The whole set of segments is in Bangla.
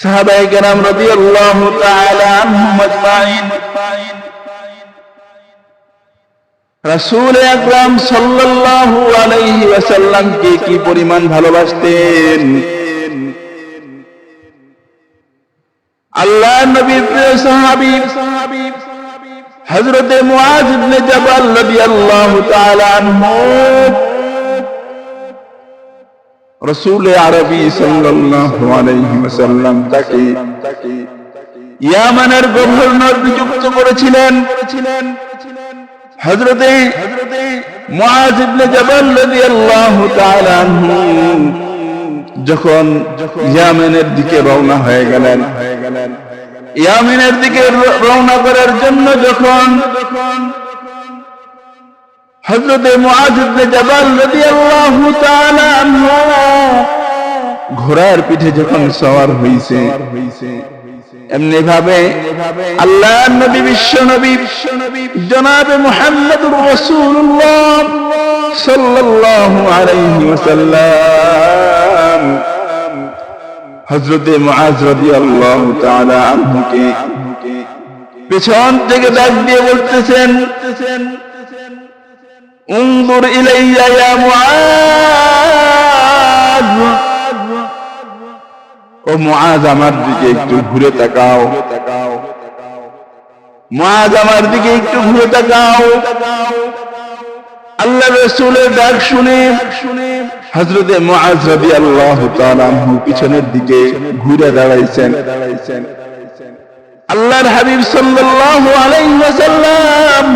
সাহাবায়ে কেরাম রাদিয়াল্লাহু তাআলা আনহুম আজমাইন রাসূল আকরাম সাল্লাল্লাহু আলাইহি ওয়াসাল্লামকে কি পরিমাণ ভালোবাসতেন। আল্লাহর নবীর প্রিয় সাহাবী হযরতে মুআয ইবনে জাবাল রাদিয়াল্লাহু তাআলা আনহু রাসূল আরবী সাল্লাল্লাহু আলাইহি ওয়াসাল্লাম তাকে ইয়ামানের গভর্নর নিযুক্ত করেছিলেন। হযরতে মুআয ইবনে জাবাল রাদিয়াল্লাহু তাআলা আনহু যখন ইয়ামানের দিকে রওনা হয়ে গেলেন, ইয়ামানের দিকে রওনা করার জন্য যখন হযরতে মুআয ইবনে জাবাল রাদিয়াল্লাহু তাআলা আনহু ঘোড়ার পিঠে যখন সওয়ার হইছে, এমনি ভাবে আল্লাহর নবী বিশ্ব নবী জনাবে মুহাম্মদুর রাসূলুল্লাহ সাল্লাল্লাহু আলাইহি ওয়াসাল্লাম হযরতে মুআয রাদিয়াল্লাহু তাআলা আনহুকে পেছন থেকে ডাক দিয়ে বলতেছেন, উনজুর ইলাইয়া ইয়া মুআয, ও মুআয আমার দিকে একটু ঘুরে তাকাও, মুআয আমার দিকে একটু ঘুরে তাকাও। আল্লাহর রাসূলের ডাক শুনে হযরতে মুআয রাদিয়াল্লাহু তাআলা আনহু পিছনের দিকে ঘুরে দাঁড়াইছেন। আল্লাহর হাবিব সাল্লাল্লাহু আলাইহি ওয়াসাল্লাম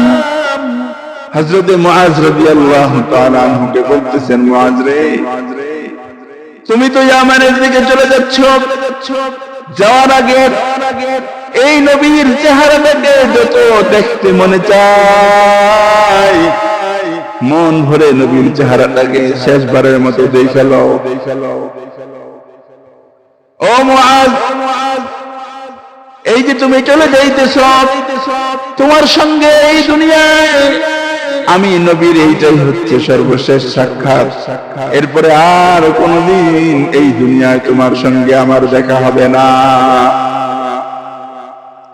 হযরতে মুআয রাদিয়াল্লাহু তাআলা আনহুকে বলতেছেন, মুআয রে, তুমি তো ইয়ামানের দিকে চলে যাচ্ছ, যাওয়ার আগে এই নবীর চেহারাটাকে যত দেখতে মনে চায়, মন ভরে নবীর চেহারাটাকে শেষবারের মতো দেখে লও। ও মুআয, এই যে তুমি চলে যাইতেছ, তোমার সঙ্গে এই দুনিয়ায় আমি নবীর এইটাই হচ্ছে সর্বশেষ সাক্ষাৎ। এরপরে আর কোনদিন এই দুনিয়ায় তোমার সঙ্গে আমার দেখা হবে না।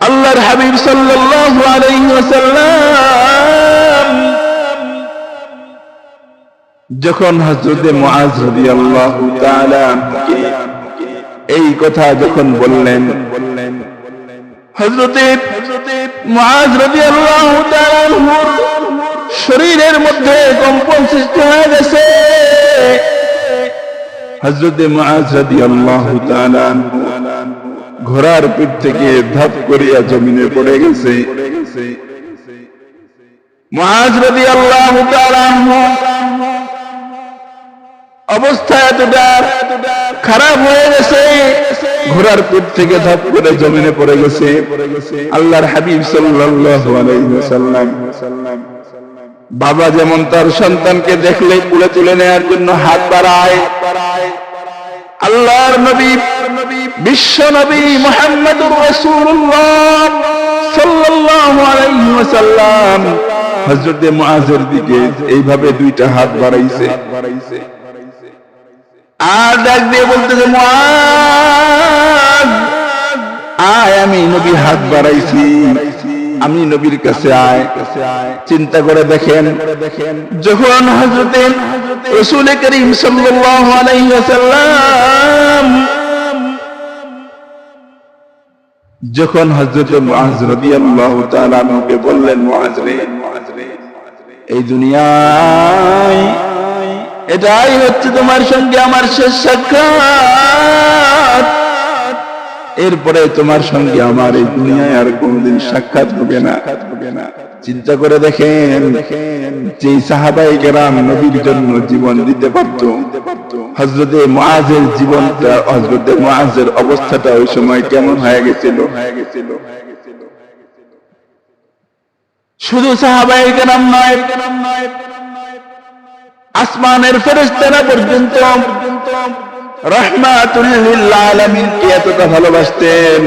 আল্লাহর হাবিব সাল্লাল্লাহু আলাইহি ওয়াসাল্লাম যখন হযরতে মুআয রাদিয়াল্লাহু তাআলা এই কথা যখন বললেন, হযরতে মুআয রাদিয়াল্লাহু তাআলা শরীরের মধ্যে কম্পন সৃষ্টি হয়ে গেছে। হযরতে মুআয রাদিয়াল্লাহু তাআলা ঘোড়ার পিঠ থেকে ধাপ করিয়া জমিনে পড়ে গেছে। মুআয রাদিয়াল্লাহু তাআলা অবস্থা এতটা খারাপ হয়ে গেছে, ঘোড়ার পিঠ থেকে ধাপ করে জমিনে পড়ে গেছে। আল্লাহর হাবিব সাল্লাল্লাহু আলাইহি ওয়াসাল্লাম বাবা যেমন তার সন্তানকে দেখলে কুলে তুলে নেওয়ার জন্য হাত বাড়ায়, আল্লাহর নবী বিশ্ব নবী মুহাম্মদুর রাসূলুল্লাহ সাল্লাল্লাহু আলাইহি ওয়াসাল্লাম হযরতে মুআযের দিকে এইভাবে দুইটা হাত বাড়াইছে আর ডাক দিয়ে বলতেছে, মুআয আয়, আমি নবী হাত বাড়াইছি, আমি নবীর কাছে আয়। চিন্তা করে দেখেন, যখন হযরতে রাসূল করিম সাল্লাল্লাহু আলাইহি ওয়াসাল্লাম যখন হযরতে মুআয রাদিয়াল্লাহু তাআলা আনহুকে বললেন, মুআয রে, এই দুনিয়ায় এটাই হচ্ছে তোমার সঙ্গে আমার শেষ সাক্ষাৎ, এরপরে তোমার সঙ্গে আমার এই দুনিয়ায় আর কোনদিন সাক্ষাৎ হবে না। চিন্তা করে দেখেন, যে সাহাবায়ে কেরাম নবীর জন্য জীবন দিতে পারত, হযরতে মুআযের জীবনটা, হযরতে মুআযের অবস্থাটা ওই সময় কেমন হয়ে গেছিল। শুধু সাহাবায়ে কেরাম নয়, আসমানের ফেরেশতারা পর্যন্ত রাহমাতুল লিল আলামিনকে এতটা ভালোবাসতেন।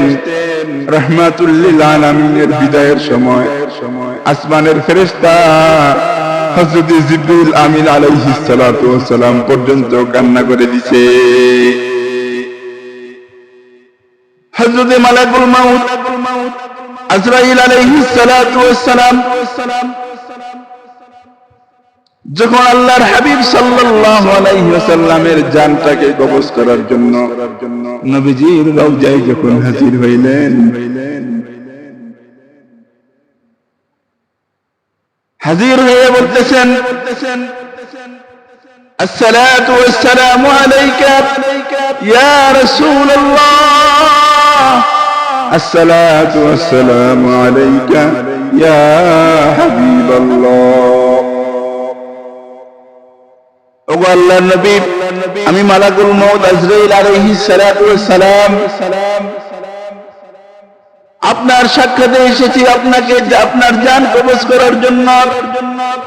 রাহমাতুল লিল আলামিনের বিদায়ের সময় আসমানের ফেরেশতা হযরত জিবরিল আমিন আলাইহিস সালাতু ওয়াস সালাম পর্যন্ত কান্না করে দিয়েছে। হযরতে মালাকুল মাউত আজরাইল আলাইহিস সালাতু ওয়াস সালাম যখন আল্লাহর হাবিব সাল্লাল্লাহু আলাইহি ওয়াসাল্লামের জানটাকে কবজ করার জন্য নবীজির রওজায় যখন হাজির হইলেন, হাজির হয়ে বলতেছেন, আসসালাতু ওয়াসসালামু আলাইকা ইয়া রাসূলুল্লাহ, আসসালাতু ওয়াসসালামু আলাইকা ইয়া হাবিবাল্লাহ। ও আল্লাহর নবী, আমি মালাকুল মউত আজরাইল আলাইহিস সালাতু ওয়াস সালাম আপনার সাক্ষাতে এসেছি আপনাকে আপনার জান কবজ করার জন্য।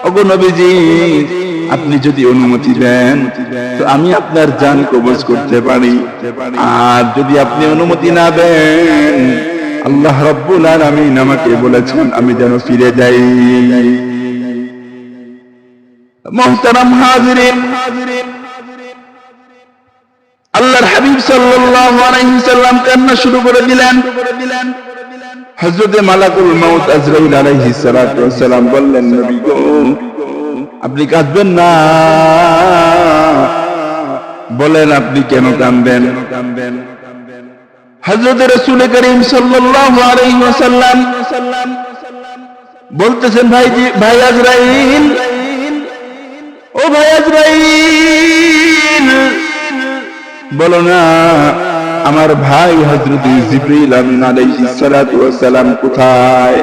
ওগো নবীজি, আপনি যদি অনুমতি দেন তো আমি আপনার জান কবজ করতে পারি, আর যদি আপনি অনুমতি না দেন আল্লাহ রাব্বুল আলামিন আমাকে বলেছেন আমি যেন ফিরে যাই। মুহতারাম হাজিরিন, আল্লাহর হাবিব সাল্লাল্লাহু আলাইহি সাল্লাম কান্না শুরু করে দিলেন। হযরতে মালাকুল মউত আজরাইল আলাইহিস সালাতু ওয়াস সালাম বললেন, নবী গো, আপনি কাঁদবেন না, বলেন আপনি কেন কাঁদবেন? হযরতে রাসূল করিম সাল্লাল্লাহু আলাইহি ওয়াসাল্লাম বলতেছেন, ভাই আজরাইল, ও ভাই আজরাইল, বলো না আমার ভাই হযরত জিবরিল আমিন আলাইহিস সালাতু ওয়াস সালাম কোথায়?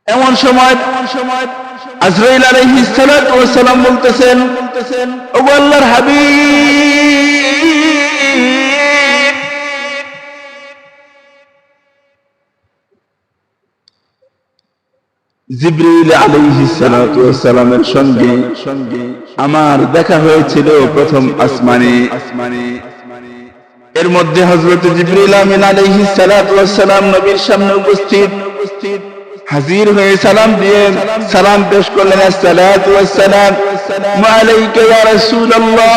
এমন সময় আজরাইল আলাইহিস সালাতু ওয়াস সালাম বলতেছেন, ও আল্লাহর হাবিব, জিবরিল আলাইহিস সালাতু ওয়াস সালামের সঙ্গে আমার দেখা হয়েছিল প্রথম আসমানে। এর মধ্যে হযরত জিবরিল আমিন আলাইহিস সালাতু ওয়াস সালাম নবীর সামনে উপস্থিত হাজির হয়ে সালাম দিয়ে সালাম পেশ করলেন, আসসালাতু ওয়াস সালামু আলাইকা ইয়া রাসূলুল্লাহ,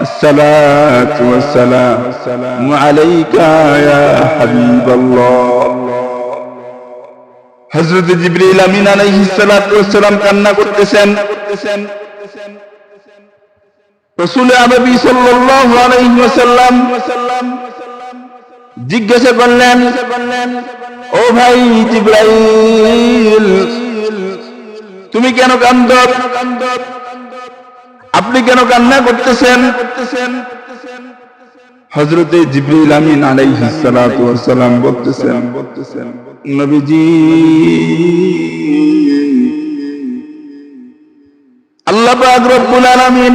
আসসালাতু ওয়াস সালামু আলাইকা ইয়া হাবিবাল্লাহ। হযরত জিবরিল আমিন আলাইহিস সালাতু ওয়াস সালাম কান্না করতেছেন। রাসূল আরবী সাল্লাল্লাহু আলাইহি ওয়াসাল্লাম জিজ্ঞাসা করলেন, ও ভাই জিবরাইল, তুমি কেন কাঁদো? আপনি কেন কান্না করতেছেন? হযরতে জিবরিল আমিন আলাইহিস সালাতু ওয়াস সালাম বলতেছেন, নবীজি, আল্লাহ পাক রব্বুল আলামিন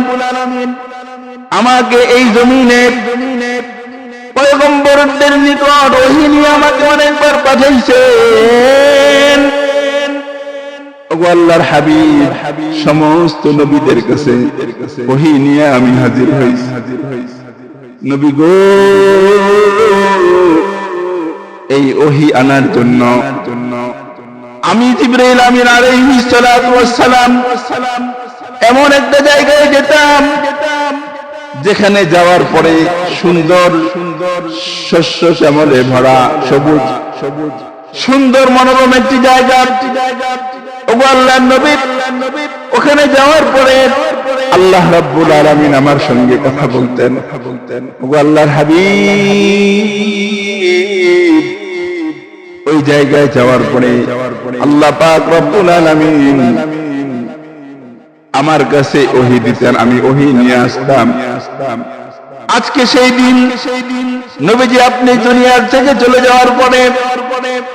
আমাকে এই জমিনে পয়গম্বরদের নিকট ওহী নিয়ে আমাকে অনেকবার পাঠাইছেন। ওগো আল্লাহর হাবিব, সমস্ত নবীদের কাছে ওহী নিয়ে আমি হাজির হইছি। নবী গো, এই ওহী আনার জন্য আমি জিবরাইল আমিন আলাইহিস সালাতু ওয়াস সালাম এমন একটা জায়গায় যেতাম যেখানে যাওয়ার পরে সুন্দর শস্য শ্যামলে ভরা সবুজ সুন্দর মনোরম একটি জায়গা। ওগো আল্লাহর নবী, ওখানে যাওয়ার পরে আল্লাহ রাব্বুল আলামিন আমার সঙ্গে কথা বলতেন। ওগো আল্লাহর হাবিব, ওই জায়গায় যাওয়ার পরে আল্লাহ পাক রব্বুল আলামিন আমার কাছে ওহী দিতেন, আমি ওহী নিয়ে আসতাম। আজকে সেই দিন নবীজি আপনি দুনিয়ার থেকে চলে যাওয়ার পরে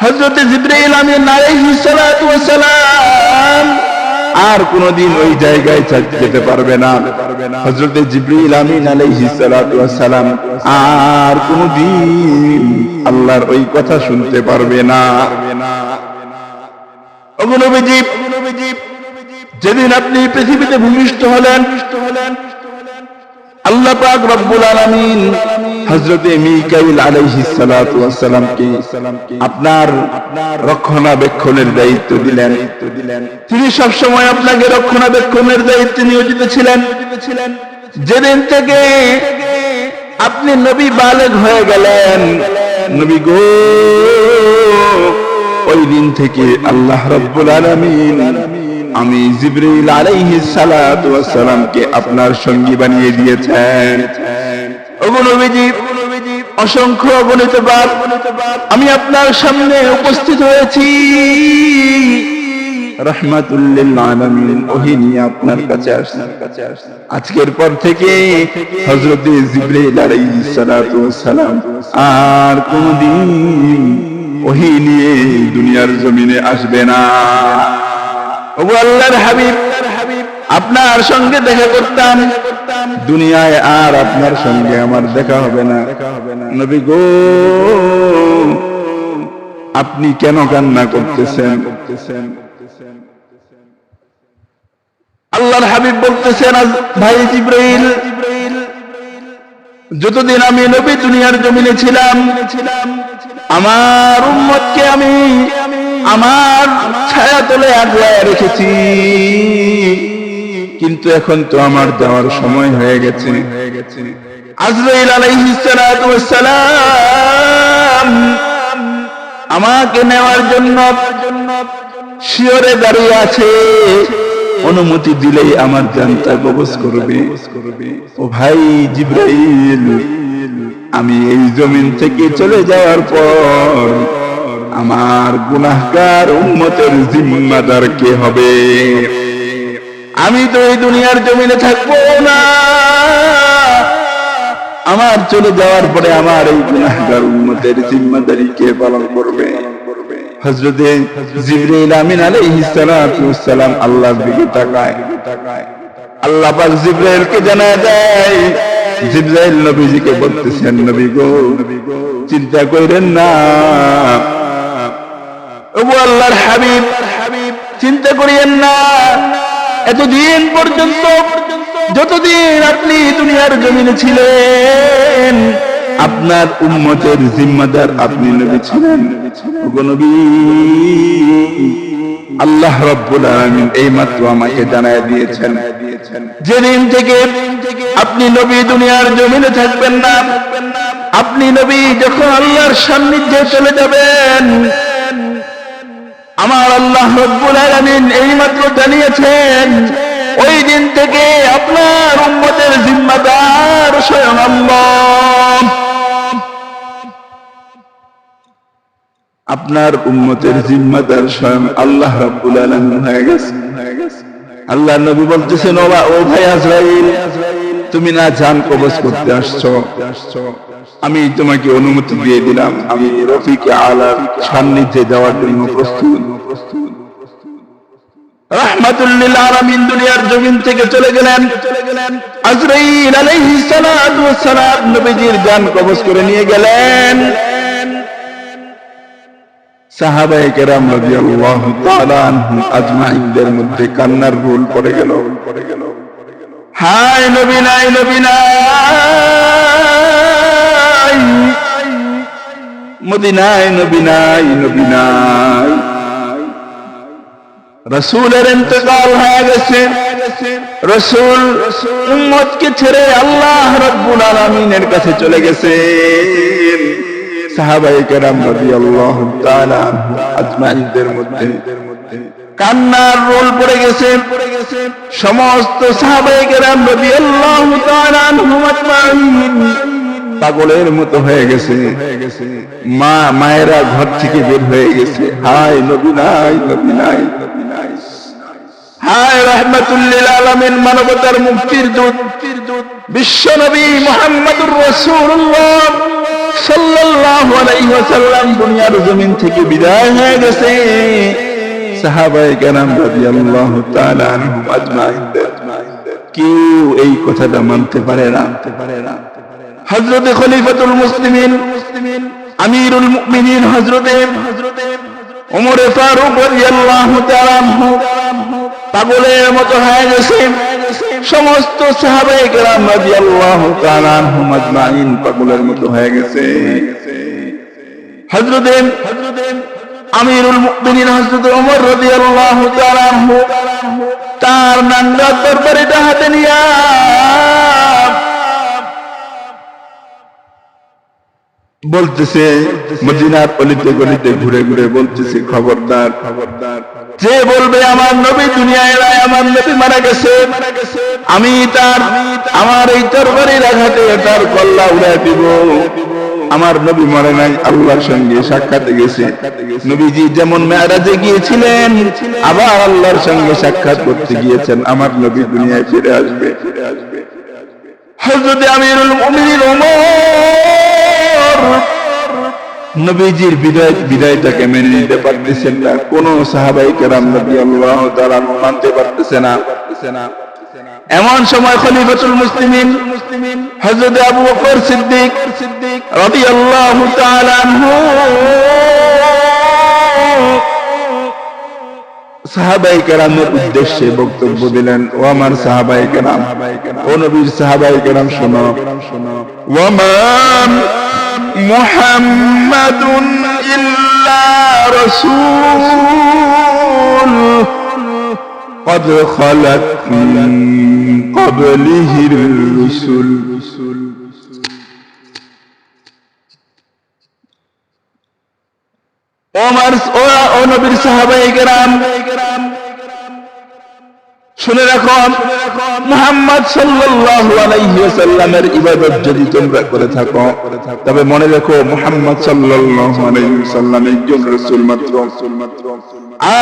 হযরত জিবরাইল আমিন আলাইহিস সালাতু ওয়াস সালাম আর কোনদিন ওই জায়গায় যেতে পারবে না। হযরত জিবরাইল আমিন আলাইহিস সালাতু ওয়াস সালাম আর কোনদিন আল্লাহর ওই কথা শুনতে পারবে না। ওগো নবীজি, যেদিন আপনি পৃথিবীতে ভূমিষ্ঠ হলেন আল্লাহ পাক রব্বুল আলামিন হযরত মিকাইল আলাইহিস সালাতু ওয়াস সালামকে আপনার রক্ষণাবেক্ষণের দায়িত্ব দিলেন। তিনি সব সময় আপনাকে রক্ষণাবেক্ষণের দায়িত্বে নিয়োজিত ছিলেন। যেদিন থেকে আপনি নবী বালেগ হয়ে গেলেন, নবী গো, ওই দিন থেকে আল্লাহ রাব্বুল আলামিন আমি জিবরিল আলাইহিস সালাতু ওয়াস সালামকে আপনার সঙ্গী বানিয়ে দিয়েছেন। ওগো নবীজি, অসংখ্য অগণিত বার আমি আপনার সামনে উপস্থিত হয়েছি রাহমাতুল লিল আলামিন ওহী নিয়ে আপনার কাছে আসছি। আজকের পর থেকে হযরত জিবরিল আলাইহিস সালাতু ওয়াস সালাম আর কোনদিন ওহী নিয়ে দুনিয়ার জমিনে আসবে না। ওগো আল্লাহর হাবিব, আপনার সঙ্গে দেখা করতাম, দুনিয়ায় আর আপনার সঙ্গে আমার দেখা হবে না। নবী গো, আপনি কেন কান্না করতেছেন? আল্লাহর হাবিব বলতেছেন, ভাই জিবরাইল, যতদিন আমি নবী দুনিয়ার জমিনে ছিলাম, আমার উম্মতকে আমি আমার ছায়া তলে আগলায় রেখেছি, কিন্তু এখন তো আমার যাওয়ার সময় হয়ে গেছে। আজরাইল আলাইহিস সালাতু ওয়াস সালাম আমাকে নেওয়ার জন্য শিয়রে দাঁড়িয়ে আছে, অনুমতি দিলেই আমার জানটা কবজ করবে। ও ভাই জিবরাইল, আমি এই জমিন থেকে চলে যাওয়ার পর আমার গুনাহগার উম্মতের জিম্মাদার কে হবে? আমি তো এই দুনিয়ার জমিনে থাকবো না, আমার চলে যাওয়ার পরে আমার এই গুনাহগার উম্মতের জিম্মাদারি কে পালন করবে? হযরতে জিবরাইল আমিন আলাইহিস সালাতু ওয়াস সালাম আল্লাহর দিকে তাকায়। আল্লাহ পাক জিবরাইলকে জানায় দেয়, জিবরাইল নবীজিকে বলতেছেন, নবী গো, চিন্তা করেন না। ওগো আল্লাহর হাবিব, চিন্তা করিয়েন না। এতদিন পর্যন্ত যতদিন আপনি দুনিয়ার জমিনে ছিলেন, আপনার উম্মতের জিম্মাদার আপনি নবী ছিলেন। ওগো নবী, আল্লাহ রাব্বুল আলামিন এইমাত্র আমাকে জানায় দিয়েছেন, যেদিন থেকে আপনি নবী দুনিয়ার জমিনে থাকবেন না, আপনি নবী যখন আল্লাহর সান্নিধ্যে চলে যাবেন, আমার আল্লাহ রাব্বুল আলামিন এইমাত্র জানিয়েছেন, ওই দিন থেকে আপনার উম্মতের জিম্মাদার স্বয়ং আল্লাহ। আপনার উম্মতের জিম্মাদার স্বয়ং আল্লাহ রাব্বুল আলামিন হয়ে গেছে। আল্লাহ নবী বলতেছেন, ও ভাই আজরাইল, তুমি না জান কবজ করতে আসছো, আমি তোমাকে অনুমতি দিয়ে দিলাম, আমি রফিকে আলার সান্নিধ্যে যাওয়ার জন্য প্রস্তুত। রাহমাতুল লিল আলামিন দুনিয়ার জমিন থেকে চলে গেলেন। আজরাইল আলাইহিস সালাতু ওয়াস সালাম নবীজির জান কবজ করে নিয়ে গেলেন। সাহাবায়ে কেরাম রাদিয়াল্লাহু তাআলা আনহুম আজমাইনদের মধ্যে কান্নার রোল পড়ে গেল। হায় নবী নাই, নবী নাই, মদিনায় নবী নাই, নবী নাই। রাসূলের ইন্তেকাল হয়ে গেছে। রাসূল উম্মতকে ছেড়ে আল্লাহ রাব্বুল আলামিনের কাছে চলে গেছেন। সাহাবায়ে কেরাম রাদিয়াল্লাহু তাআলা আনহুম আজমাইনদের মধ্যে কান্নার রোল পড়ে গেছে। সমস্ত সাহাবায়ে কেরাম রাদিয়াল্লাহু তাআলা আনহুম আজমাইন পাগলের মতো হয়ে গেছে। মায়েরা ঘর থেকে বের হয়ে গেছে, হায় নবী নাই, নবী নাই, নবী নাই। হায় রাহমাতুল লিল আলামিন, মানবতার মুক্তির দূত বিশ্ব নবী মুহাম্মদুর রাসূলুল্লাহ সাল্লাল্লাহু আলাইহি ওয়াসাল্লাম দুনিয়ার জমিন থেকে বিদায় হয়ে গেছে। সাহাবায়ে কেরাম রাদিয়াল্লাহু তাআলা আনহুম আজমাইন কেউ এই কথাটা মানতে পারে না। হযরতে খলিফাতুল মুসলিমিন আমিরুল মুমিনিন হযরতে ওমর ফারুক রাদিয়াল্লাহু তাআলা আনহু পাগলের মতো হয়ে গেছে। সমস্ত সাহাবায়ে কেরাম রাদিয়াল্লাহু তাআলা আনহুম আজমাইন পাগলের মতো হয়ে গেছে। হযরত আমিরুল মুমিনিন হযরত ওমর রাদিয়াল্লাহু তাআলা আনহু তার নাঙ্গা তরবারিটা হাতে নিয়া বলতেছে, মদিনার অলিতে গলিতে ঘুরে ঘুরে বলতেছে, খবরদার যে বলবে আমার নবী দুনিয়ায় নাই, আমার নবী মারা গেছে, আমি আমার এই তরবারির আঘাতে তার কল্লা উড়ায় দিব। আমার নবী মরে নাই, আল্লাহর সঙ্গে সাক্ষাতে গেছে। নবীজি যেমন মেরাজে গিয়েছিলেন, আবার আল্লাহর সঙ্গে সাক্ষাৎ করতে গিয়েছেন। আমার নবী দুনিয়ায় ফিরে আসবে। হযরত আমিরুল মুমিনিন ওমর নবীজির বিদায়টাকে মেনে নিতে পারতেছেন না। কোন সাহাবায়ে কেরাম রাদিয়াল্লাহু তাআলা মানতে পারতেছে না। এমন সময় খলিফাতুল মুসলিমিন হযরত আবু বকর সিদ্দিক রাদিয়াল্লাহু তাআলা আনহু সাহাবায়ে কেরামের উদ্দেশ্যে বক্তব্য দিলেন। ও আমার সাহাবায়ে কেরাম, ও নবীর সাহাবায়ে কেরাম শোনো, ওয়ামা মুহাম্মাদুন ইল্লা রাসূল قد خلت من قبله الرسل ও নবীর সাহাবায়ে কেরাম শুনে রাখো, মুহাম্মদ সাল্লাল্লাহু আলাইহি ওয়াসাল্লামের ইবাদত যদি তোমরা করে থাকো, তবে মনে রেখো মুহাম্মদ সাল্লাল্লাহু আলাইহি ওয়াসাল্লাম একজন রাসূল মাত্র।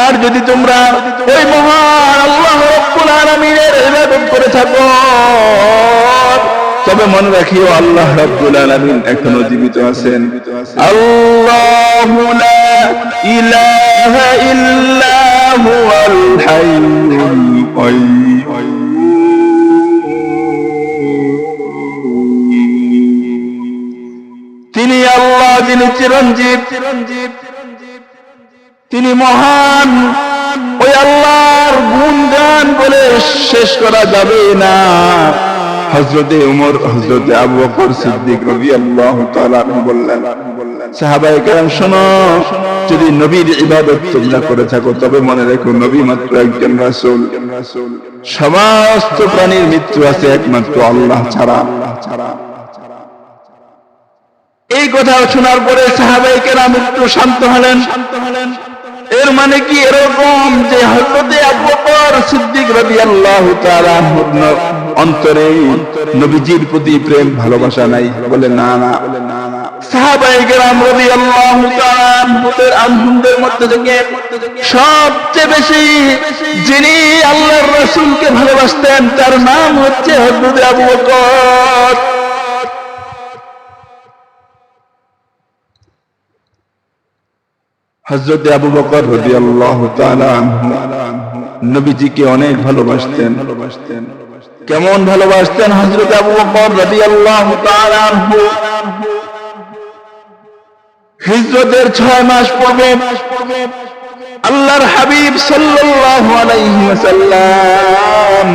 আর যদি তোমরা ওই মহান আল্লাহ রাব্বুল আলামিনের ইবাদত করে থাকো, তবে মনে রাখিও আল্লাহ রাব্বুল আলামিন এখনো জীবিত আছেন। আল্লাহু লা ইলাহা ইল্লা হুয়াল হাইয়ুল কাইয়্যুম। তিনি আল্লাহ, যিনি চিরঞ্জীব, তিনি মহান। ওই আল্লাহর গুণগান বলে শেষ করা যাবে না। হযরতে ওমর, হযরতে আবু বকর সিদ্দিক রাদিয়াল্লাহু তাআলা বললেন, সাহাবায়ে কেরাম শোনো, যদি নবীর ইবাদত তোমরা করে থাকো, তবে মনে রেখো নবী মাত্র একজন রাসূল। সমস্ত প্রাণীর মৃত্যু আছে একমাত্র আল্লাহ ছাড়া। এই কথা শোনার পরে সাহাবায়ে কেরাম একটু শান্ত হলেন। এর মানে কি এরকম যে হযরতে আবু বকর সিদ্দিক রাদিয়াল্লাহু তাআলা অন্তরে নবীজির প্রতি প্রেম ভালোবাসা নাই? বলে না না। সাহাবায়ে কেরাম রাদিয়াল্লাহু তাআলা আনহুদের মধ্যে থেকে সবচেয়ে বেশি যিনি আল্লাহর রাসূলকে ভালোবাসতেন তার নাম হচ্ছে হযরতে আবু বকর। হযরত আবু বকর রাদিয়াল্লাহু তাআলা আনহু নবীজিকে অনেক ভালোবাসতেন। কেমন ভালোবাসতেন হযরত আবু বকর রাদিয়াল্লাহু তাআলা আনহু? হিজরতের 6 মাস পূর্বে আল্লাহর হাবিব সাল্লাল্লাহু আলাইহি ওয়াসাল্লাম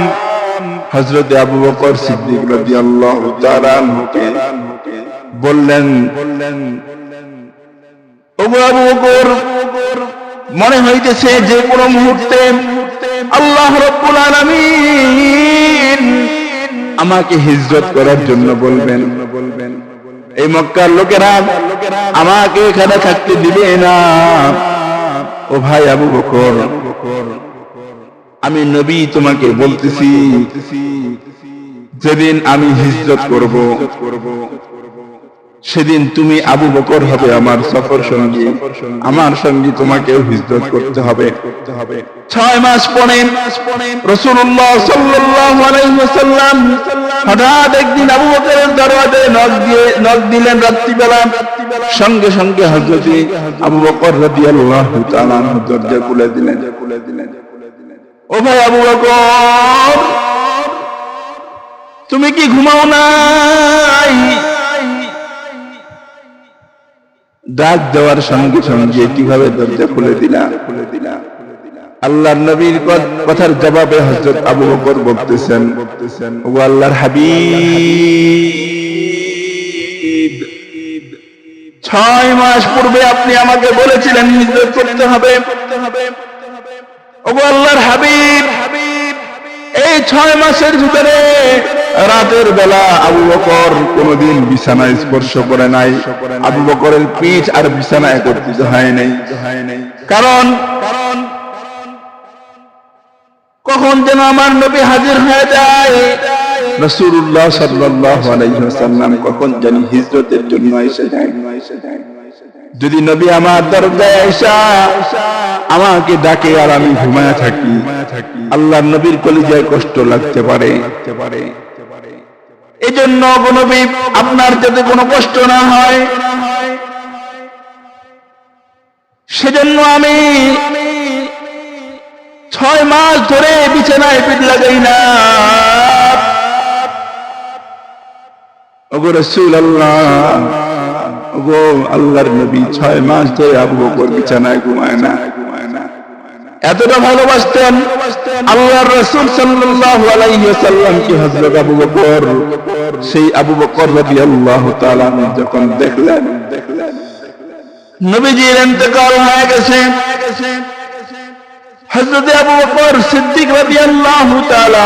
হযরত আবু বকর সিদ্দিক রাদিয়াল্লাহু তাআলা আনহুকে বললেন, আবু বকর, মনে হইতেছে যে কোন মুহূর্তে আল্লাহ রাব্বুল আলামিন আমাকে হিজরত করার জন্য বলবেন। এই মক্কার লোকেরা আমাকে এখানে থাকতে দিবে না। ও ভাই আবু বকর, আমি নবী তোমাকে বলতেছি, যেদিন আমি হিজরত করব সেদিন তুমি আবু বকর হবে আমার সফর সঙ্গী, আমার সঙ্গী তোমাকেও হিজরত করতে হবে। 6 মাস পরে রাসূলুল্লাহ সাল্লাল্লাহু আলাইহি ওয়াসাল্লাম হঠাৎ একদিন আবু বকরের দরজায় নক দিলেন রাত্রিবেলা। সঙ্গে সঙ্গে হযরত আবু বকর রাদিয়াল্লাহু তাআলা দরজা খুলে দিলেন। ও ভাই আবু বকর, তুমি কি ঘুমাও নাই? ডাক দেওয়ার সঙ্গে সঙ্গে কিভাবে দরজা খুলে দিলা? আল্লাহর নবীর কথার জবাবে হযরত আবু বকর বলতেছেন, ও আল্লাহর হাবিব, 6 মাস পূর্বে আপনি আমাকে বলেছিলেন হিজরত করতে হবে। ও আল্লাহর হাবিব, এই 6 মাসের ভিতরে রাতের বেলা আবু বকর কোনদিন বিছানা স্পর্শ করে নাই। আবু বকরের পিঠ আর বিছানা একত্রিত হয় নাই। কারণ কখন যেন আমার নবী হাজির হয়ে যায়। রাসূলুল্লাহ সাল্লাল্লাহু আলাইহি ওয়াসাল্লাম কখন জানি হিজরতের জন্য এসে যায়। যদি নবী আমার দরজায় আয়েশা আমাকে ডাকে আর আমি ঘুমায়া থাকি, আল্লাহর নবীর কলিজায় কষ্ট লাগতে পারে। এজন্য নবী আপনার যাতে কোনো কষ্ট না হয় সেজন্য আমি 6 মাস ধরে বিছানায় পিঠ লাগাই না। ওগো রাসূলুল্লাহ, ওগো আল্লাহর নবী 6 মাস ধরে আবু বকর বিছানায় ঘুমায় না। এতটা ভালোবাসতেন আল্লাহর রাসূল সাল্লাল্লাহু আলাইহি ওয়াসাল্লাম কি হযরত আবু বকর। সেই আবু বকর রাদিয়াল্লাহু তাআলা যখন দেখলেন নবীজির ইন্তেকাল হয়ে গেছে, হযরত আবু বকর সিদ্দিক রাদিয়াল্লাহু তাআলা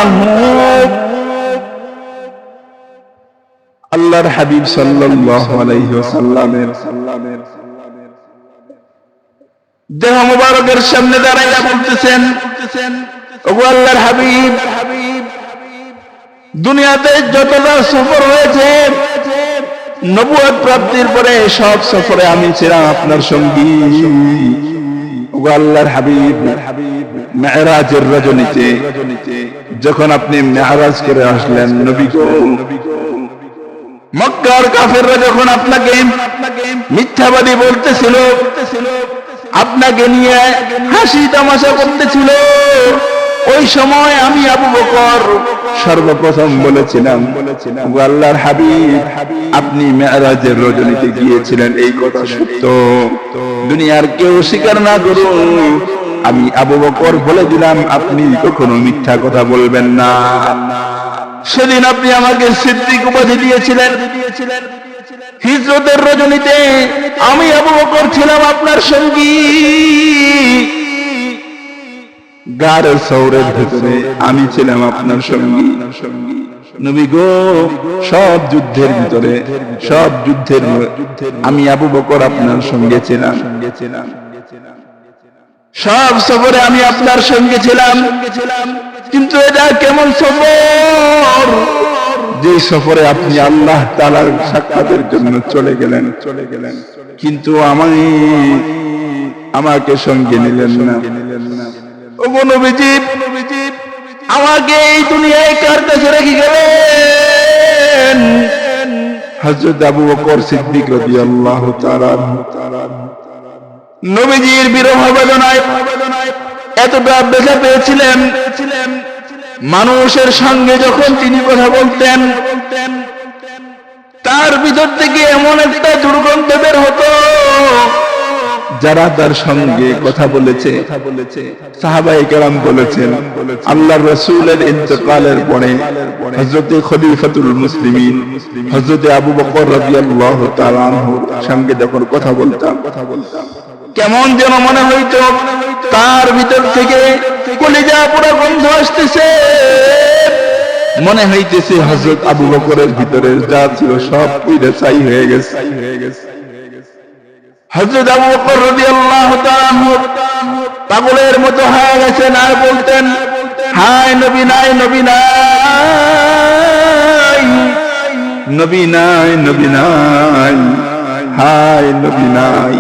আল্লাহর হাবিব সাল্লাল্লাহু আলাইহি ওয়াসাল্লামের দেহ মুবারকের সামনে দাঁড়াইয়া বলতেছেন, ওগো আল্লাহর হাবিব, দুনিয়াতে যতটা সফর হয়েছে নবুয়ত প্রাপ্তির পরে সব সফরে আমি ছিলাম আপনার সঙ্গী। ওগো আল্লাহর হাবিব, মেরাজের রজনীতে যখন আপনি মেরাজ করে আসলেন নবী গো, মক্কার কাফেররা যখন আপনাকে মিথ্যাবাদী বলতেছিল, আপনাকে নিয়ে হাসি তামাশা করতেছিল, ওই সময় আমি আবু বকর সর্বপ্রথম বলেছিলাম, ও আল্লাহর হাবিব, আপনি মেরাজের রজনীতে গিয়েছিলেন, এই কথা সত্য, দুনিয়ার কেউ স্বীকার না করুন, আমি আবু বকর বলে দিলাম, আপনি কখনো মিথ্যা কথা বলবেন না। সেদিন আপনি আমাকে সিদ্দিক উপাধি দিয়েছিলেন। হিজরতের রজনীতে আমি আবু বকর ছিলাম আপনার সঙ্গী। গারে সৌরের ভেতরে আমি ছিলাম আপনার সঙ্গী। নবী গো, সব যুদ্ধের ভিতরে, সব যুদ্ধের আমি আবু বকর আপনার সঙ্গে ছিলাম। সব সফরে আমি আপনার সঙ্গে ছিলাম। কিন্তু এটা কেমন সফর, যে সফরে আপনি আল্লাহ তাআলার সাক্ষাতের জন্য চলে গেলেন, কিন্তু আমাকে সঙ্গে নিলেন না। ওগো নবীজি, আমাকে এই দুনিয়ায় কার কাছে রেখে গেলেন? হযরত আবু বকর সিদ্দিক রাদিয়াল্লাহু তাআলা নবীজির বিরহ বেদনায় এতটা ব্যথা পেয়েছিলেন, মানুষের সঙ্গে যখন তিনি কথা বলতেন তার ভিতর থেকে এমন একটা দুর্গন্ধ বের হতো। যারা তার সঙ্গে কথা বলেছে, সাহাবায়ে কেরাম বলেছেন, আল্লাহর রাসূলের ইন্তেকালের পরে হযরত খলিফাতুল মুসলিমিন হযরত আবু বকর রাদিয়াল্লাহু তাআলা আনহুর সঙ্গে যখন কথা বলতাম, কেমন যেন মনে হইতো তার ভিতর থেকে কলিজা পুরো গন্ধ আসতেছে। মনে হইতেছে হযরত আবু বকরের ভিতরে যা ছিল সব পুড়ে ছাই হয়ে গেছে। হযরত আবু বকর রাদিয়াল্লাহু তাআলা পাগলের মতো হয়ে গেছেন আর বলতেন, হায় নবী নাই, নবী নাই, নবী নাই, নবী নাই, হায় নবী নাই।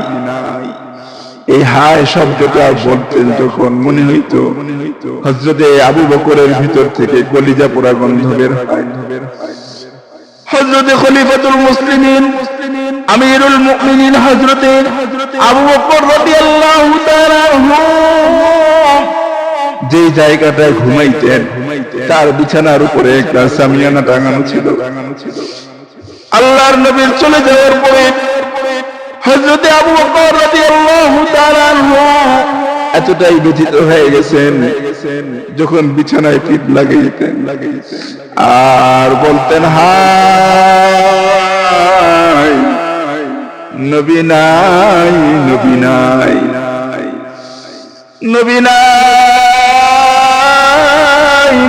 এই হায় শব্দটা বলতেন যখন মনে হইতো হযরত আবু বকরের ভিতর থেকে কলিজা পোড়া গন্ধ বের হয়। হযরত খলিফাতুল মুসলিমিন আমিরুল মুমিনিন হযরত আবু বকর রাদিয়াল্লাহু তাআলা যে জায়গাটায় ঘুমাইতেন তার বিছানার উপরে একটা সামিয়ানা টাঙানো ছিল। আল্লাহর নবীর চলে যাওয়ার পরে হযরত আবু বকর রাদিয়াল্লাহু তাআলা এতটাই ব্যথিত হয়ে গেছেন যখন বিছানায় পিঠ লাগাইতেন আর বলতেন হায় নবী নাই নবী নাই নবী নাই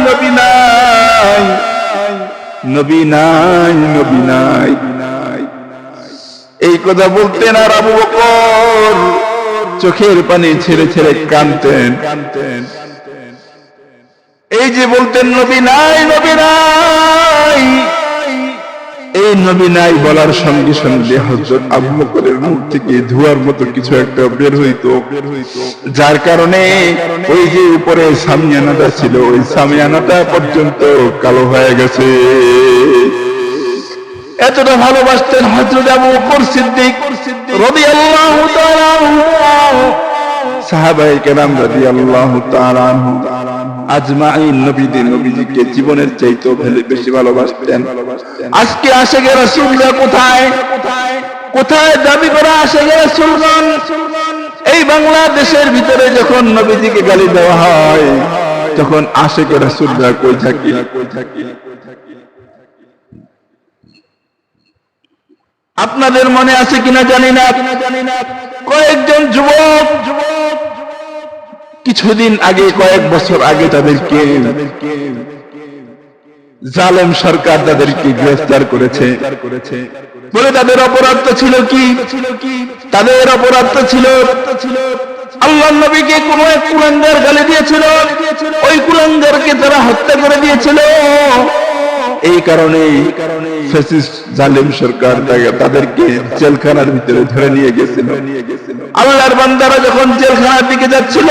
নবী নাই নবী নাই নবী নাই। এই কথা বলতেন আর আবু বকর চোখের পানি ছেড়ে ছেড়ে কাঁদতেন। এই যে বলতেন নবী নাই নবী নাই, এই নবী নাই বলার সঙ্গে সঙ্গে হযরত আবু বকরের মুখ থেকে ধোঁয়ার মতো কিছু একটা বের হইতো, যার কারণে ওই যে উপরে সামিয়ানাটা ছিল ওই সামিয়ানাটা পর্যন্ত কালো হয়ে গেছে। এতটা ভালোবাসতেন হযরত আবু বকর সিদ্দিক রাদিয়াল্লাহু তাআলা আনহু, সাহাবায়ে কেরাম রাদিয়াল্লাহু তাআলা আনহু আজমাইন নবীজিকে জীবনের চাইতেও বেশি ভালোবাসতেন। আজকে আশিকে রাসূলরা কোথায় কোথায় দাবি করা আশিকে রাসূলগণ এই বাংলাদেশের ভিতরে যখন নবীজিকে গালি দেওয়া হয় তখন আশিকে রাসূলরা কই থাকে? আপনাদের মনে আছে কিনা জানি না, কয়েকজন যুবক কিছুদিন আগে কয়েক বছর আগে তাদেরকে জালেম সরকার তাদেরকে গ্রেফতার করেছে। বলে তাদের অপরাধ ছিল কি? তাদের অপরাধ ছিল আল্লাহর নবীকে কোন এক কুলাঙ্গার গালি দিয়েছিল, ওই কুলাঙ্গারকে তারা হত্যা করে দিয়েছিল। এই কারণে ফ্যাসিস্ট জালেম সরকার তাদেরকে জেলখানার ভিতরে ধরে নিয়ে গেছিল। আল্লাহর বান্দারা যখন জেলখানার দিকে যাচ্ছিল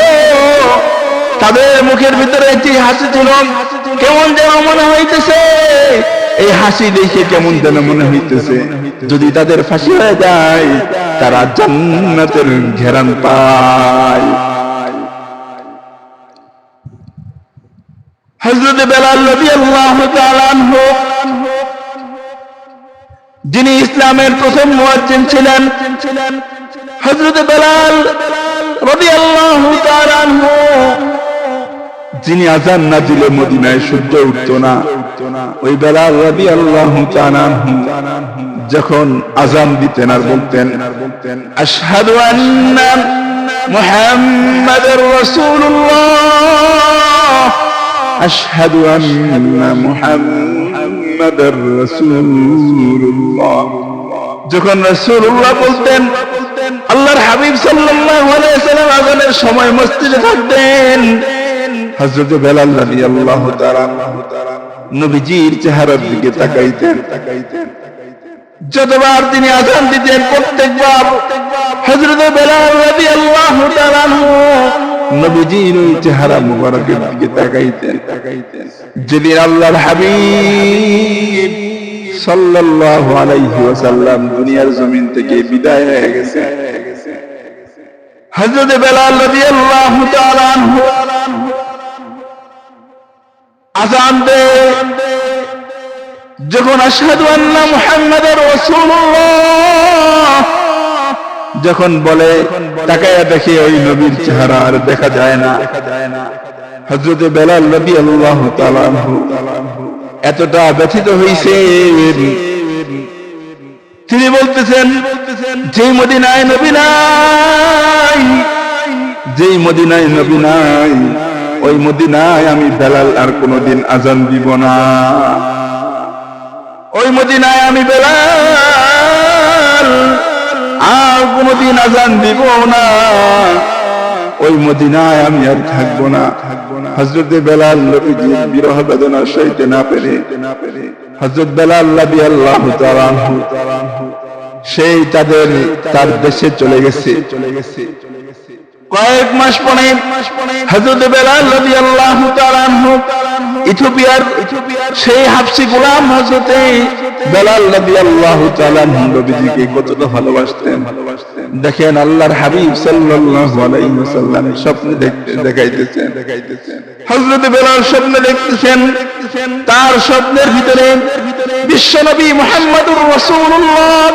তাদের মুখের ভিতরে একটি হাসি ছিল, কেমন যেন মনে হইতেছে, এই হাসি দেখে কেমন যেন মনে হইতেছে যদি তাদের ফাঁসি হয়ে যায় তারা জান্নাতের ঘেরান পায়। হযরত বেলাল রাদিয়াল্লাহু তাআলা আনহু যিনি ইসলামের প্রথম মুয়াজ্জিন ছিলেন, হযরত বেলাল রাদিয়াল্লাহু তাআলা আনহু যিনি আযান না দিলে মদিনায় সূর্য উঠতো না, ওই বেলাল রাদিয়াল্লাহু তাআলা আনহু যখন আযান দিতেন আর বলতেন আশহাদু আন্না মুহাম্মাদুর রাসূলুল্লাহ আশহাদু আন্না মুহাম্মাদুর রাসূলুল্লাহ, যখন রাসূলুল্লাহ বলতেন আল্লাহর হাবিব সাল্লাল্লাহু আলাইহি ওয়াসাল্লাম আযানের সময় মসজিদে থাকতেন, হযরত বেলাল রাদিয়াল্লাহু তাআলা নবীজির চেহারার দিকে তাকাইতেন। যতবার তিনি আযান দিতেন প্রত্যেকবার হযরত বেলাল রাদিয়াল্লাহু তাআলা নবীজির ওই চেহারা মুবারকের দিকে তাকাইতেন। যেদিন আল্লাহর হাবিব সাল্লাল্লাহু আলাইহি ওয়াসাল্লাম দুনিয়ার জমিন থেকে বিদায় হয়ে গেছে, হযরত বেলাল রাদিয়াল্লাহু তাআলা আনহু আযান দেন, যখন আশহাদু আন্না মুহাম্মাদুর রাসূলুল্লাহ যখন বলে তাকায়া দেখে ওই নবীর চেহারা আর দেখা যায় না। হযরত বেলাল রাদিয়াল্লাহু তাআলা আনহু এতটা ব্যথিত হইছেন, তিনি বলতেছেন যেই মদিনায় নবী নাই, যেই মদিনায় নবী নাই ওই মদিনায় আমি বেলাল আর কোনদিন আযান দিব না, ওই মদিনায় আমি বেলাল আর কোনদিন আযান দিব না, ওই মদিনায় আমি আর থাকবো না। হযরত বেলাল নবীজির বিরহ বেদনা সইতে না পেরে হযরত বেলাল রাদিয়াল্লাহু তাআলা আনহু সেই তার দেশে চলে গেছে। কয়েক মাস পরে হযরত বেলাল রাদিয়াল্লাহু তাআলা আনহু ইথিওপিয়ার সেই হাবশী গোলাম হযরত বেলাল রাদিয়াল্লাহু তাআলা আনহু নবীজিকে কতটা ভালোবাসতেন। দেখেন আল্লাহর হাবিব সাল্লাল্লাহু আলাইহি ওয়াসাল্লাম স্বপ্নে দেখাইতেছেন, হযরত বেলাল স্বপ্নে দেখতেছেন, তার স্বপ্নের ভিতরে বিশ্বনবী মুহাম্মদুর রাসূলুল্লাহ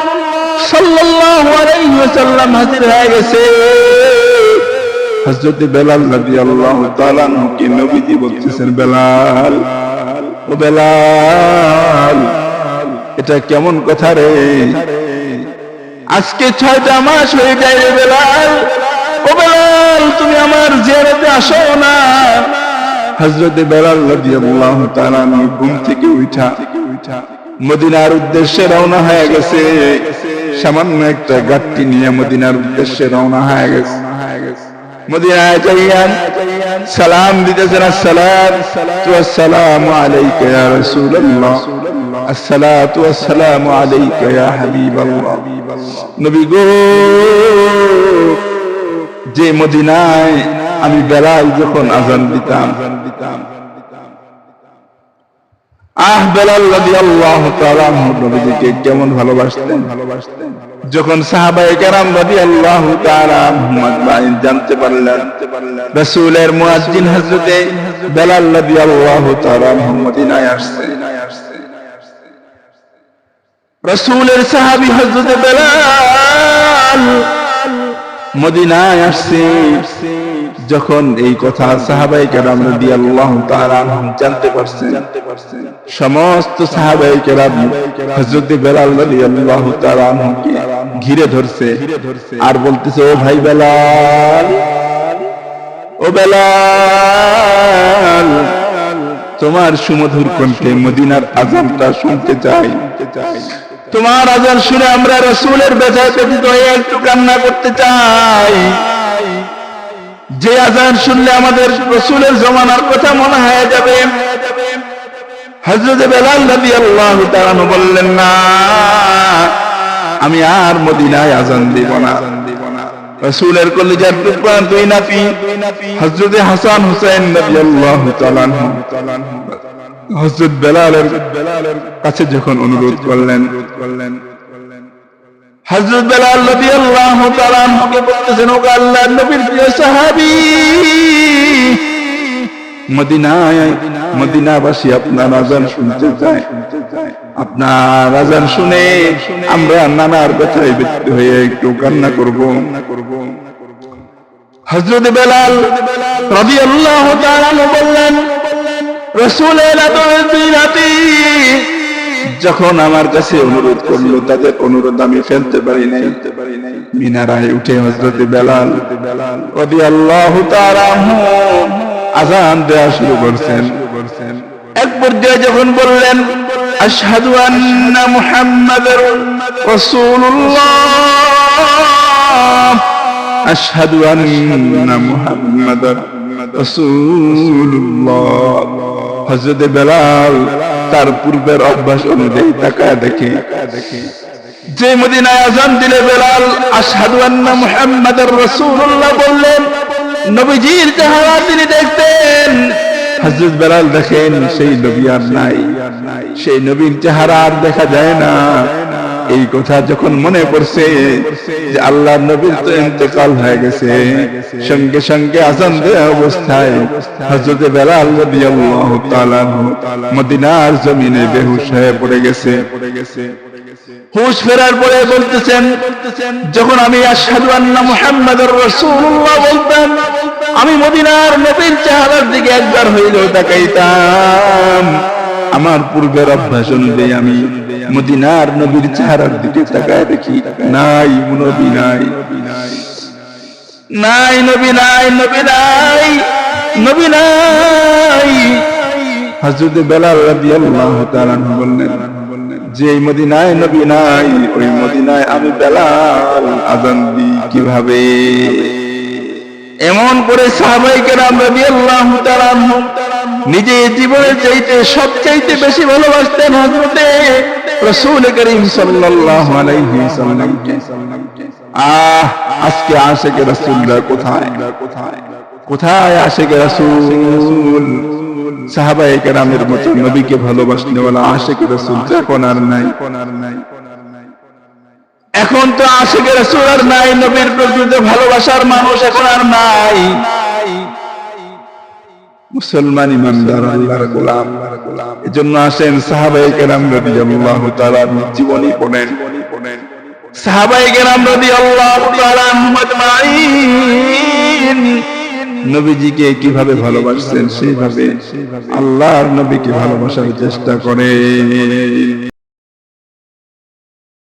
সাল্লাল্লাহু আলাইহি ওয়াসাল্লাম হাজির হয়ে গেছে। হযরত বেলাল রাদিয়াল্লাহু তাআলা আনহুকে নবীজি বলতেছেন, বেলাল, ও বেলাল, এটা কেমন কথা রে? আজকে 6টা মাস হয়ে যায় রে বেলাল, ও বেলাল তুমি আমার জিয়ারতে আসো না। হযরত বেলাল রাদিয়াল্লাহু তাআলা ঘুম থেকে উঠা মদিনার উদ্দেশ্যে রওনা হয়ে গেছে। সামান্য একটা গাড়ি নিয়ে মদিনার উদ্দেশ্যে রওনা হয়ে গেছে। মদিনায় যাইয়া সালাম দিতেছেন, আসসালাতু ওয়াসসালামু আলাইকা ইয়া রাসূলুল্লাহ, আসসালাতু ওয়াসসালামু আলাইকা ইয়া হাবিবাল্লাহ। নবী গো, যে মদিনায় আমি বেলাল যখন আযান দিতাম, বেলাল রাদিয়াল্লাহু তাআলা নবীকে কেমন ভালোবাসতেন। যখন সাহাবায়ে কেরাম রাদিয়াল্লাহু তাআলা জানতে পারলেন রাসূলের মুয়াজ্জিন হযরতে বেলাল রাদিয়াল্লাহু তাআলা মদিনায় আসছে, রাসূলের সাহাবী হযরতে বেলাল মদিনায় আসছে, যখন এই কথা সাহাবায়ে কেরাম রাদিয়াল্লাহু তাআলা জানতে পারছেন, সমস্ত সাহাবায়ে কেরাম হযরত বেলাল রাদিয়াল্লাহু তাআলা কে ঘিরে ধরছে আর বলতেছে, ও ভাই বেলাল, ও বেলাল, তোমার সুমধুর কণ্ঠে মদিনার আযানটা শুনতে চাই। তোমার আযান শুনে আমরা রাসূলের ব্যথায় ব্যথিত হয়ে একটু কান্না করতে চাই। যে আযান শুনলে আমাদের রাসূলের জমানার কথা মনে হয়ে যাবে। হযরত বেলাল রাদিয়াল্লাহু তাআলা বললেন, না, আমি আর মদিনায় আযান দেব না। রাসূলের কলিজার টুকরা দুই নাতি হযরত হাসান হুসাইন রাদিয়াল্লাহু তাআলা হযরত বেলালের কাছে যখন অনুরোধ করলেন, হযরত বেলাল রাদিয়াল্লাহু তাআলা আমাকে বলতেছেন, ও আল্লাহর নবীর প্রিয় সাহাবী, মদিনাবাসী আপনার আযান শুনতে চায়। আপনার আযান শুনে আমরা নানার ব্যথায় ব্যথিত হয়ে একটু কান্না করব। হযরত বেলাল রাদিয়াল্লাহু তাআলা বললেন, রাসূলের দুই নাতি যখন আমার কাছে অনুরোধ করলো, তাদের অনুরোধ আমি ফেলতে পারি নাই। মিনারায় উঠে হযরত বেলাল রাদিয়াল্লাহু তাআলা আযান দেওয়া শুরু করছেন। এক পর্যায়ে যখন বললেন, আশহাদু আন্না মুহাম্মাদার রাসূলুল্লাহ, আশহাদু আন্না মুহাম্মাদার রাসূলুল্লাহ, হযরত বেলাল তার পূর্বের অভ্যাস অনুযায়ী তাকায় দেখে, যে মদিনায় আযান দিলে বেলাল আশহাদু আন্না মুহাম্মাদার রাসূলুল্লাহ বললেন, নবীজির চেহারা তিনি দেখতেন। হযরত বেলাল দেখেন সেই নবী আর নাই, সেই নবীর চেহারা আর দেখা যায় না। এই কথা যখন মনে পড়ছে যে আল্লাহর নবীর তো ইন্তেকাল হয়ে গেছে, সঙ্গে সঙ্গে আযান দেওয়া অবস্থায় হযরত বেলাল রাদিয়াল্লাহু তাআলা মদিনার জমিনে বেহুশ হয়ে পড়ে গেছে। হুশ ফেরার পরে বলতেছেন, যখন আমি আশহাদু আন্না মুহাম্মাদুর রাসূলুল্লাহ বলতাম, আমি মদিনার নবীর চেহারার দিকে একবার হইলেও তাকাইতাম। আমার পূর্বের অভ্যাস অনুযায়ী আমি মদিনার নবীর চেহারার দিকে তাকায় দেখি, নাই নবী, নাই নাই নবী, নাই নবী, নাই নবী, নাই। হযরত বেলাল রাদিয়াল্লাহু তাআলা বললেন, যে মদিনায় নবী নাই, ওই মদিনায় আমি বেলাল আযান দিই কিভাবে? এমন করে সাহাবায়ে কেরাম রাদিয়াল্লাহু তাআলা নিজে জীবনের চাইতে সবচাইতে বেশি ভালোবাসতেন হযরতে রাসূল করিম সাল্লাল্লাহু আলাইহি ওয়াসাল্লামকে। আজকে আশিকে রাসূলরা কোথায়? কোথায় আশিকে রাসূল? সাহাবায়ে কেরামের মতো নবীকে ভালোবাসনেওয়ালা আশিকে রাসূল এখন আর নাই। এখন তো আশিকে রাসূল আর নাই, নবীর প্রতি ভালোবাসার মানুষ এখন আর নাই। মুসলমান ইমানদার আল্লাহর গোলাম, এজন্য আসেন সাহাবায়ে কেরাম রাদিয়াল্লাহু তাআলা জীবনী পড়েন। সাহাবায়ে কেরাম রাদিয়াল্লাহু তাআলা আজমাইন নবীজিকে কিভাবে ভালোবাসছেন সেইভাবে আল্লাহর নবীকে ভালোবাসার চেষ্টা করে।